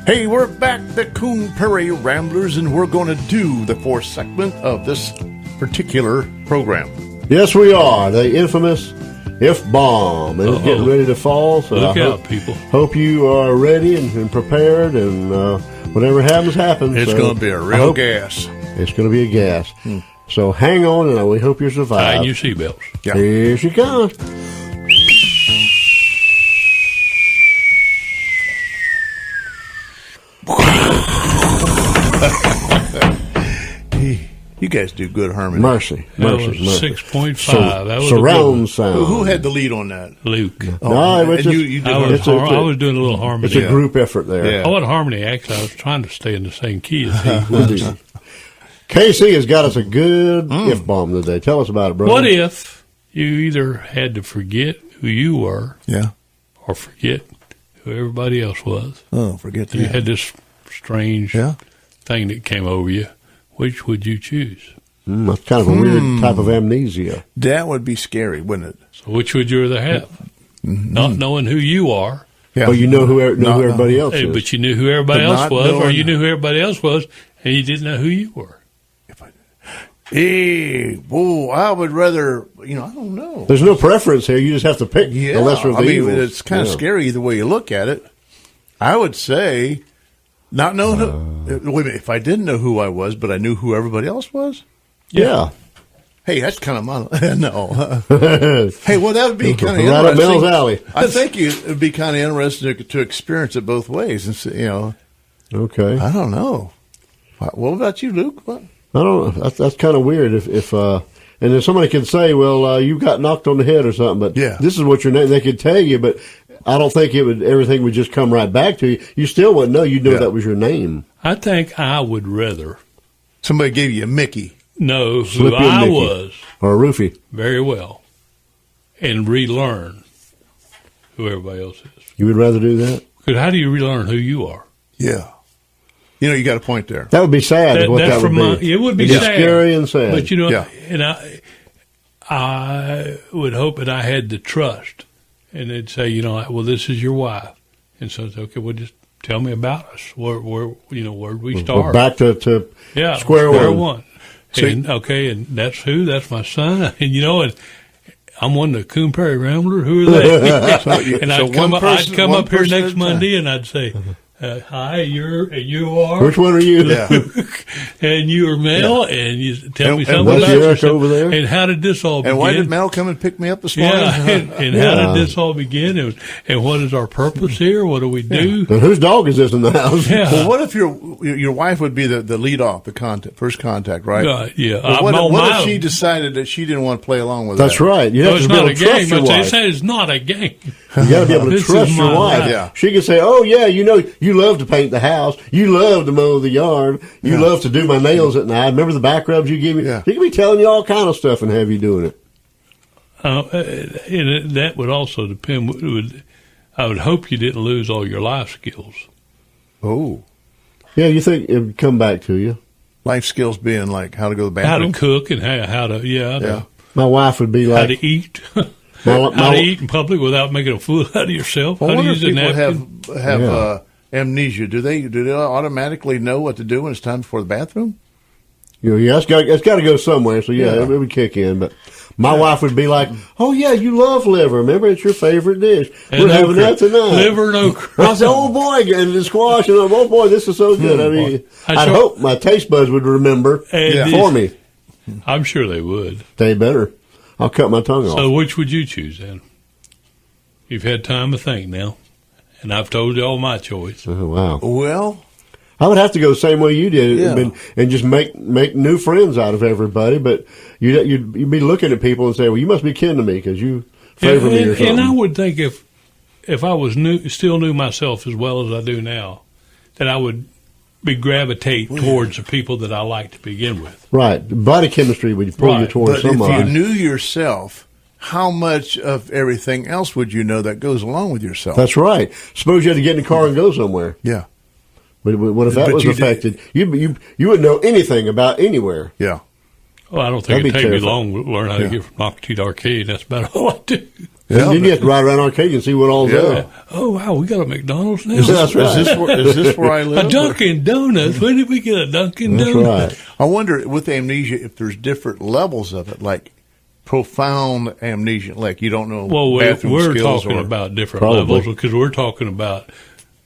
Hey, we're back, the Coon Prairie Ramblers, and we're going to do the fourth segment of this particular program. Yes, we are. The infamous F-bomb. And it's getting ready to fall. So Look out, people. Hope you are ready and prepared, and whatever happens, happens. It's So going to be a real gas. It's going to be a gas. So hang on, and we hope you survive. Tie your seatbelts. Yeah. Here she comes. You guys do good harmony. Mercy. That was Mercy. 6.5. That was Surround sound. Who had the lead on that? Luke. No, it was and just, you did I was, harmony. I was doing a little harmony. it's a group effort there. Yeah. I wasn't harmony, actually. I was trying to stay in the same key as he was. Casey has got us a good F-bomb today. Tell us about it, bro. What if you either had to forget who you were Yeah. or forget who everybody else was? Oh, forget that. You had this strange Yeah. thing that came over you. Which would you choose? That's kind of a weird type of amnesia. That would be scary, wouldn't it? So which would you rather have? Not knowing who you are, Yeah. Well, you know who everybody else is. but you knew who everybody But else not was, or knowing- you knew who everybody else was, and you didn't know who you were. Hey, whoa, I would rather, I don't know. There's no preference here. You just have to pick Yeah. the lesser of the evils. It's kind of Yeah. scary either way you look at it. I would say not knowing wait a minute, if I didn't know who I was, but I knew who everybody else was? Yeah. Hey, that's kind of no. Hey, well, that would be kind of Right up interesting. Mel's alley. I think it would be kind of interesting to experience it both ways. And see, Okay. I don't know. What about you, Luke? What? I don't know. That's kind of weird. If and then somebody could say, well, you got knocked on the head or something, but Yeah. this is what your name. They could tell you, but I don't think everything would just come right back to you. You still wouldn't know. You'd know Yeah. that was your name. I think I would rather Somebody gave you a Mickey. know who Slip you a I Mickey. was Or a roofie. very well and relearn who everybody else is. You would rather do that? Because how do you relearn who you are? Yeah. You got a point there. That would be sad. is what That's that would from be. it would be It'd sad, scary and sad. But Yeah. and I would hope that I had the trust, and they'd say, well, this is your wife, and so it's okay. Well, just tell me about us. Where where'd we We're start? back to Yeah, square one. See- And and that's who? That's my son. And I'm one of the Coon Prairie Ramblers. Who are they? And so I'd come one up, person- I'd come one up here person at a next time. Monday, and I'd say, "Hi, you are." Which one are you? Yeah. And you are Mel, and you tell me And something what's about Eric yourself. over there? And how did this all begin? And why did Mel come and pick me up this morning? Yeah, and how did this all begin? And what is our purpose here? What do we do? And whose dog is this in the house? Yeah. Well, what if your wife would be the lead off, the first contact, right? Yeah. But what, I'm what on if she my- decided that she didn't want to play along with That's that? right. You No, have it's to be not able a to trust game. your They wife. say it's not a game. You got to be able to This trust is your my wife. life. Yeah. She can say, "Oh yeah, you love to paint the house. You love to mow the yard. You love to do my nails at night. Remember the back rubs you give me?" Yeah. She can be telling you all kind of stuff and have you doing it. And that would also depend. I would hope you didn't lose all your life skills. Oh, Yeah, you think it would come back to you? life skills being like how to go to the How bathroom. to cook and how to Yeah. My wife would be how like, to eat. my- How to eat in public without making a fool out of yourself. I How to wonder if use a people napkin. have Yeah. amnesia. Do they automatically know what to do when it's time for the bathroom? yeah, it's got to go somewhere. So yeah, Yeah. it would kick in. But my wife would be like, "Oh yeah, you love liver. Remember, it's your favorite dish. And We're having that okra. tonight." Liver and okra. And I said, "Oh boy," and the squash, and I'm, "Oh boy, this is so good." I mean, I I'd sure- hope my taste buds would remember And for me. I'm sure they would. They better. I'll cut my tongue off. So which would you choose then? You've had time to think now, and I've told you all my choice. Oh, wow. Well, I would have to go the same way you did, Yeah. and just make new friends out of everybody. But you'd be looking at people and say, "Well, you must be kin to me because you favor me or something." And I would think if I was still knew myself as well as I do now, that I would gravitate towards the people that I like to begin with. Right, body chemistry would pull you Right. towards but if somebody. you knew yourself, how much of everything else would you know that goes along with yourself? That's right. Suppose you had to get in the car and go somewhere. yeah, What if that But was you did- affected? You wouldn't know anything about anywhere. yeah. Well, I don't That'd think it'd be take me terrifying. long to learn how to Yeah. get from Knockatee to Arcade. That's about all I do. And then you have to ride around Arcadia and see what all's there. Oh, wow, we got a McDonald's now. That's right. Is this where I live? A Dunkin' Donuts. When did we get a Dunkin' That's Donuts? right. I wonder with amnesia if there's different levels of it, like profound amnesia, like you don't know Well, bathroom we're skills talking or about different Probably. levels because we're talking about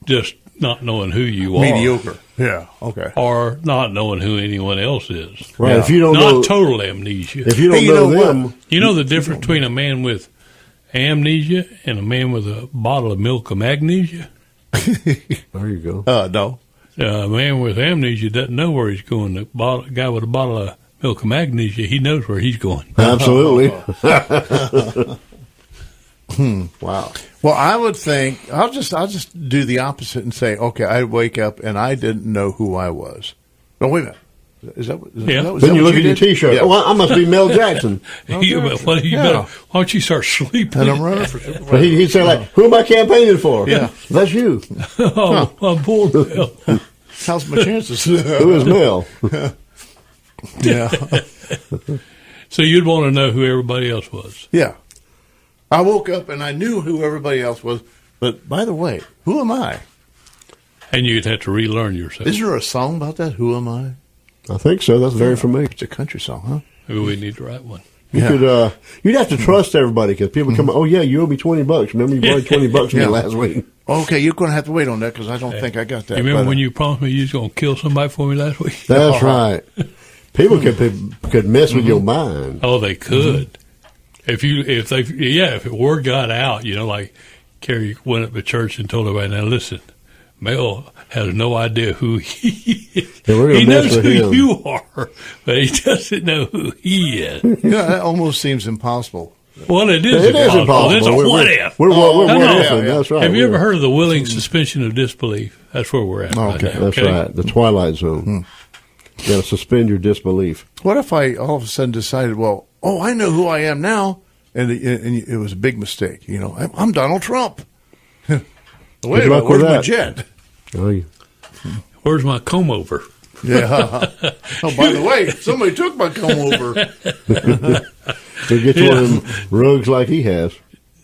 just not knowing who you are. mediocre. Yeah. Okay. Or not knowing who anyone else is. Right. Yeah. If you don't Not know, total amnesia. if you don't Hey, you know know them, You know the difference between a man with amnesia and a man with a bottle of milk of magnesia? there you go. No. A man with amnesia doesn't know where he's going. The guy with a bottle of milk of magnesia, he knows where he's going. Absolutely. Wow. Well, I would think I'll just do the opposite and say, okay, I wake up and I didn't know who I was. No, wait a minute. Is that Yeah. that, is Then that you what look at your did? T-shirt. Yeah. Oh, I must be Mel Jackson. You Yeah. better, why don't you start sleeping? And I'm running for But he'd say like, "Who am I campaigning for?" Yeah. That's you. Oh, my poor Bill. how's my chances? Who is Mel? Yeah. So you'd want to know who everybody else was. Yeah. I woke up and I knew who everybody else was. But by the way, who am I? And you'd have to relearn yourself. Is there a song about that? Who am I? I think so. That's very familiar. It's a country song, huh? Maybe we need to write one. You Yeah. could, you'd have to trust everybody because people come. Oh yeah, you owe me $20. Remember you borrowed $20 from me Yeah. last week. Okay, you're going to have to wait on that because I don't think I got that. You remember But, when you promised me you was going to kill somebody for me last week? That's right. People could mess with your mind. Oh, they could. If the word got out, like Kerry went up to church and told everybody, now listen, Mel has no idea who he is. Yeah, we're gonna He mess knows with who him. you are, but he doesn't know who he is. that almost seems impossible. Well, it is It is impossible. It's a impossible. what if. We're Oh, what yeah, if, yeah. That's right. Have you We're- ever heard of the willing suspension of disbelief? That's where we're at right Okay. now. That's okay? right. The Twilight Zone. You got to suspend your disbelief. What if I all of a sudden decided, well, I know who I am now, and it was a big mistake. I'm Donald Trump. Wait a luck minute, with where's my that. jet? Oh, you- Where's my comb over? Yeah. Oh, by the way, somebody took my comb over. So get you one of them rugs like he has.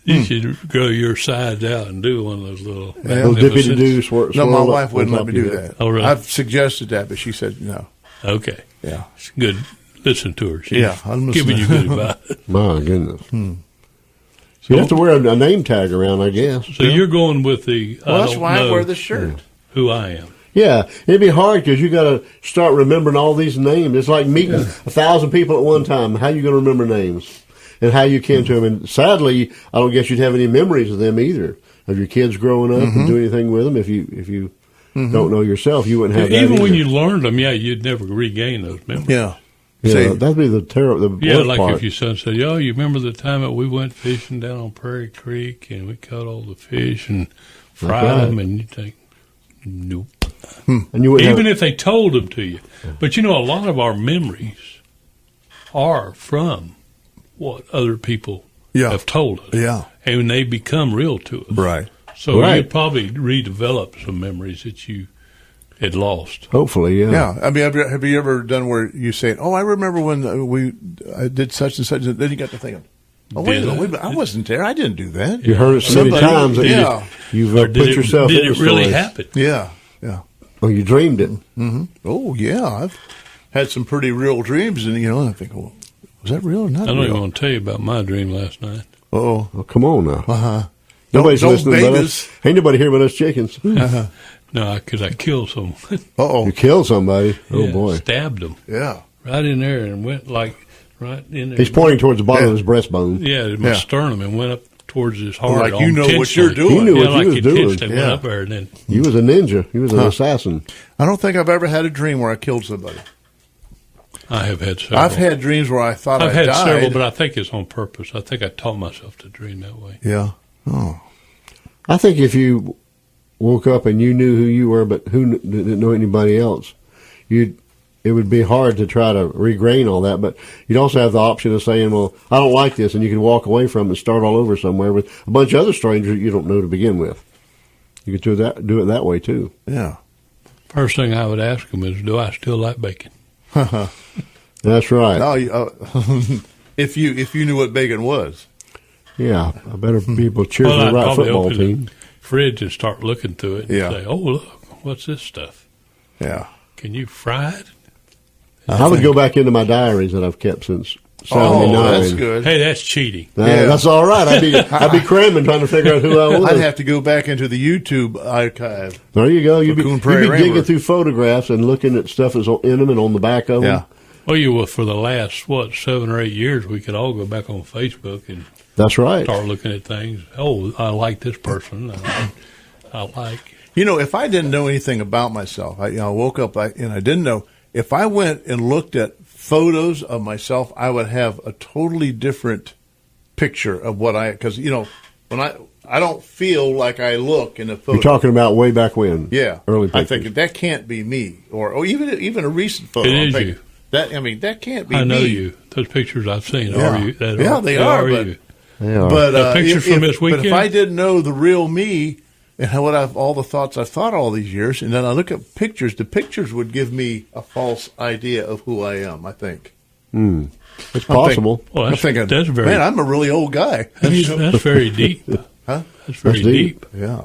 You should grow your sides out and do one of those little. Those dippity doo swirl. No, my swirl up wife wouldn't on let me top of do your that. head. Oh, really? I've suggested that, but she said no. Okay. Yeah. It's good. Listen to her. She's Yeah, I'm giving you listening. good advice. My goodness. You have to wear a name tag around, I guess. So you're going with the. Well, I that's don't why I know wear the shirt. who I am. Yeah, it'd be hard because you got to start remembering all these names. It's like meeting 1,000 people at one time. How you going to remember names and how you came to them? And sadly, I don't guess you'd have any memories of them either. Of your kids growing up and do anything with them. If you don't know yourself, you wouldn't have that Even when either. you learned them, you'd never regain those memories. Yeah. Yeah, See, that'd be the Yeah, worst like part. if your son said, "Yo, you remember the time that we went fishing down on Prairie Creek and we caught all the fish and fried right. them?" And you think, "Nope." and you wouldn't Even have, if they told them to you, but a lot of our memories are from what other people Yeah. have told us, Yeah. and they become real to us. Right. So Right. you'd probably redevelop some memories that you had lost. hopefully, yeah. Yeah. I mean, have you ever done where you say, I remember when I did such and such, and then you got to thinking, wait a minute, I wasn't there. I didn't do that. You heard it so many Somebody- times that yeah. you've Or put yourself did in it the really stories. happen? Yeah. Yeah. Oh, you dreamed it. Oh, yeah. I've had some pretty real dreams, and, I think, well, was that real or not I don't even real? want to tell you about my dream last night. Oh, Oh, come on now. uh-huh. Nobody's don't listening but bait us. Ain't nobody here but us chickens. No, because I killed someone. Uh-oh. You killed somebody. Oh, Yeah, boy. stabbed them Yeah. right in there and went right in there. He's pointing towards the bottom Yeah. of his breastbone. Yeah, my Yeah. sternum and went up towards his heart. Like you know what intentionally. you're doing. He knew Yeah, what like you was he doing. intentionally went Yeah. up there and then. He was a ninja. He was an assassin. I don't think I've ever had a dream where I killed somebody. I have had several. I've had dreams where I thought I've I had died. several, but I think it's on purpose. I think I taught myself to dream that way. Yeah. Oh. I think if you woke up and you knew who you were, but didn't know anybody else, it would be hard to try to regain all that. But you'd also have the option of saying, well, I don't like this, and you can walk away from it and start all over somewhere with a bunch of other strangers you don't know to begin with. You could do it that way, too. Yeah. First thing I would ask them is, do I still like bacon? That's right. No, if you knew what bacon was. Yeah, I better people cheer for the I'd right probably football open team. the fridge and start looking through it and Yeah. say, "Oh, look, what's this stuff? Yeah. Can you fry it?" I would go back into my diaries that I've kept since Oh, '79. that's good. Hey, that's cheating. Yeah. That's all right. I'd be cramming trying to figure out who I was. I'd have to go back into the YouTube archive. There you go. You'd be Raccoon Prairie digging Rambler. through photographs and looking at stuff that's in them and on the back of them. Yeah. Well, you were for the last 7 or 8 years. We could all go back on Facebook and That's right. start looking at things. Oh, I like this person. I like. You know, if I didn't know anything about myself, I woke up and I didn't know. If I went and looked at photos of myself, I would have a totally different picture of what because when I don't feel like I look in a photo. You're talking about way back when. Yeah, Early I pictures. think that can't be me, or even a recent photo. It I'm is thinking, you. That can't be me. I know you. Those pictures I've seen Yeah. are you. Yeah, they are, but- you. Yeah. But The pictures from this But if weekend? I didn't know the real me and all the thoughts I've thought all these years, and then I look at pictures, the pictures would give me a false idea of who I am. I think It's possible. Well, I'm thinking, that's very. man, I'm a really old guy. That's very deep. Huh? That's very That's deep. deep. Yeah.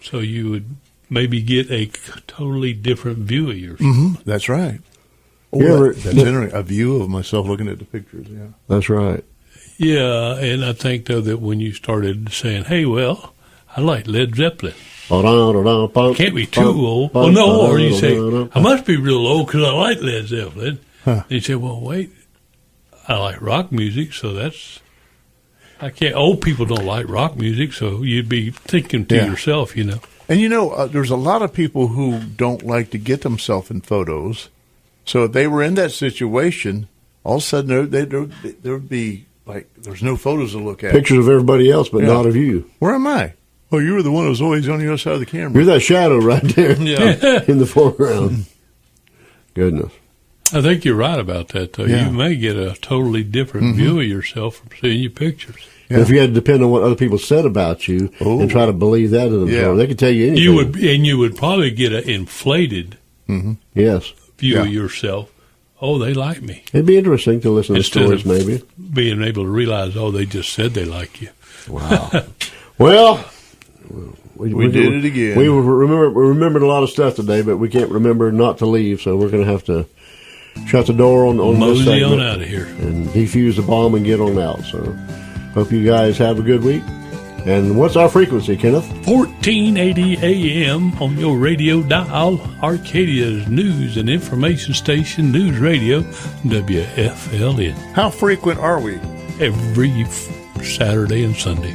So you would maybe get a totally different view of yourself. Mm-hmm. That's right. Oh, You ever- that's interesting. A view of myself looking at the pictures. Yeah. That's right. Yeah, and I think though that when you started saying, "Hey, well, I like Led Zeppelin," can't be too old. Well, no, or you say, "I must be real old because I like Led Zeppelin." Huh. You say, "Well, wait, I like rock music, so that's." I can't. Old people don't like rock music, so you'd be thinking to Yeah. yourself, And there's a lot of people who don't like to get themselves in photos. So if they were in that situation, all of a sudden there would be like there's no photos to look at. Pictures of everybody else, but Yeah. not of you. Where am I? Oh, you were the one who was always on the other side of the camera. You're that shadow right there Yeah. in the foreground. Goodness. I think you're right about that, though. Yeah. You may get a totally different view of yourself from seeing your pictures. Yeah. If you had to depend on what other people said about you Oh. and try to believe that in themselves, Yeah. they could tell you anything. You would probably get an inflated Yes. view Yeah. of yourself. Oh, they like me. It'd be interesting to listen to Instead stories, of- maybe. Being able to realize, oh, they just said they like you. Wow. Well, we did it again. We remembered a lot of stuff today, but we can't remember not to leave, so we're going to have to shut the door on this Mosey segment on out of here. and defuse the bomb and get on out. So hope you guys have a good week. And what's our frequency, Kenneth? 1480 AM on your radio dial, Arcadia's news and information station, News Radio, WFLN. How frequent are we? Every Saturday and Sunday.